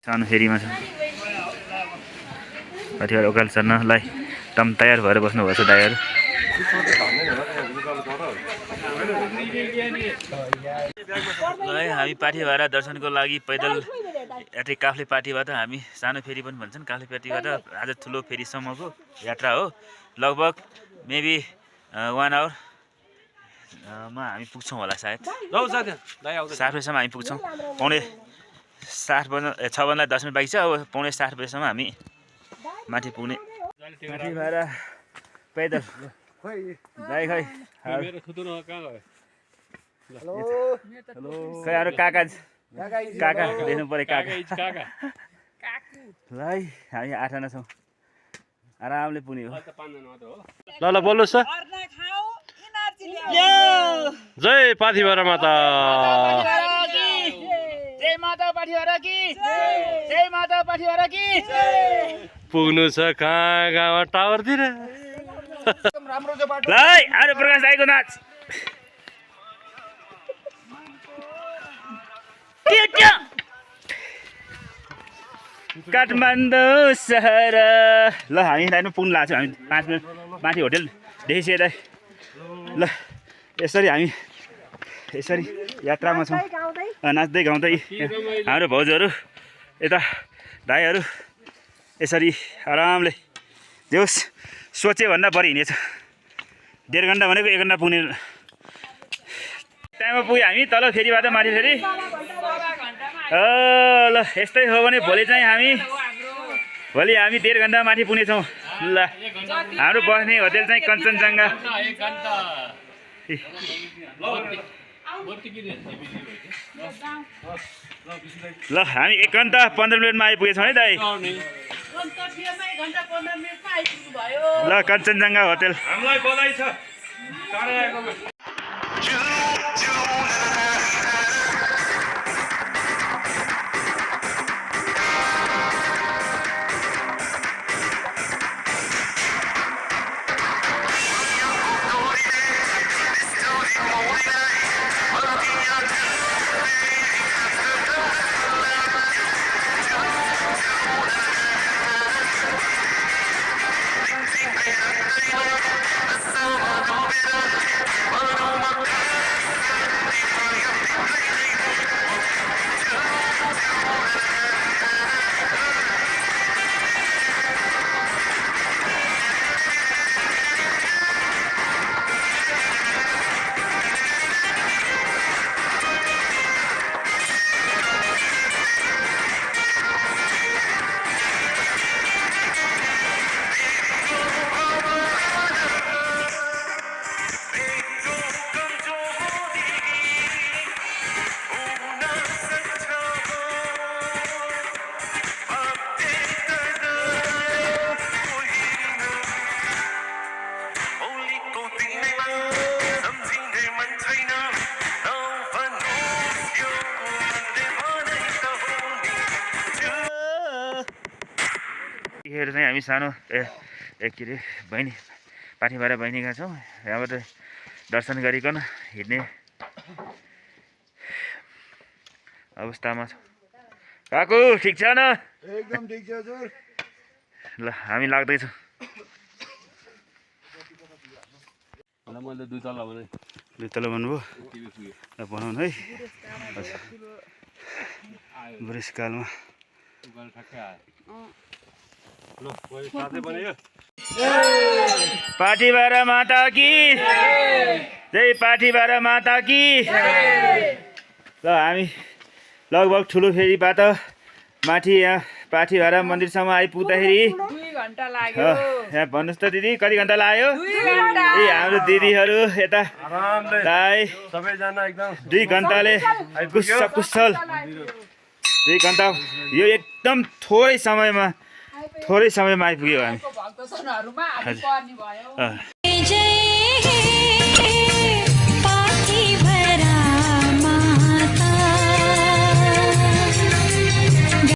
सानो फेरीमा छ कतिवटा उकालो चढ्नलाई एकदम तयार भएर बस्नुभएको छ दाइहरू। ल है हामी पाठीभाडा दर्शनको लागि पैदल यतै काफ्ले पाटीबाट हामी सानो फेरी पनि भन्छन् काफ्ले पाटीबाट आज ठुलो फेरीसम्मको यात्रा हो। लगभग मेबी 1 आवर मा हामी पुग्छौँ होला सायद। 7 बजीसम्म हामी पुग्छौँ। पौने 6 बज्न 10 मिनट बाँकी छ। अब पौने 7 बजीसम्म हामी माथि पुग्ने। पाठीभाडा पैदल दाइ खै खै अरू काका देख्नु पऱ्यो काका ल है हामी 8 जना छौँ आरामले पुग्ने हो। ल बोल्नुहोस् त। जय पाठीभाडा माता। जय माता पाठीभाडा की जय माता पाठीभाडा की। पुग्नु छ कहाँ गाउँमा टावरतिर। ल है अरू प्रकाश दाइको नाच। काठमाडौँ सहर ल हामी लाइनमा पुग्नु लाग्छौँ। हामी 5 मिनट माथि होटेल देखिसके दाइ। ल यसरी हामी यसरी यात्रामा छौँ नाच्दै गाउँदै हाम्रो भाउजूहरू यता दाइहरू यसरी आरामले जे होस् सोचे भन्दा बढी हिँडेछ। 1.5 घन्टा भनेको 1 घन्टा पुग्ने टाइममा पुग्यो हामी तल फेरिबाट माथि फेरि। ल यस्तै हो भने भोलि 1.5 घन्टा माथि पुग्नेछौँ। ल हाम्रो बस्ने होटेल चाहिँ कञ्चनजङ्घा। ल हामी 1 घन्टा 15 मिनटमा आइपुगेछौँ है दाइ। ल कञ्चनजङ्घा होटेल। हामीलाई बधाई छ। चाहिँ हामी सानो के अरे बहिनी पाठीभाडा बहिनीका छौँ। यहाँबाट दर्शन गरिकन हिँड्ने अवस्थामा छौँ। काकु ठिक छ न? एकदम ठिक छ हजुर। ल हामी लाग्दैछौँ। मैले 2 तला भने 2 तला भन्नुभयो। ल बनाउनु है बुढेसकालमा। पाठीभाडा माता की जय पाठीभाडा माता की। ल हामी लगभग ठुलो फेरीबाट माथि यहाँ पाठीभाडा मन्दिरसम्म आइपुग्दाखेरि 2 घन्टा लाग्यो। यहाँ भन्नुहोस् त दिदी कति घन्टा लाग्यो? 2 घन्टा। ए हाम्रो दिदीहरू यता दाइ सबैजना एकदम 2 घन्टाले कुशल 2 घन्टा यो एकदम थोरै समयमा आइपुग्यो हामी। भक्तजनहरुमा हामी पर्ने भयो।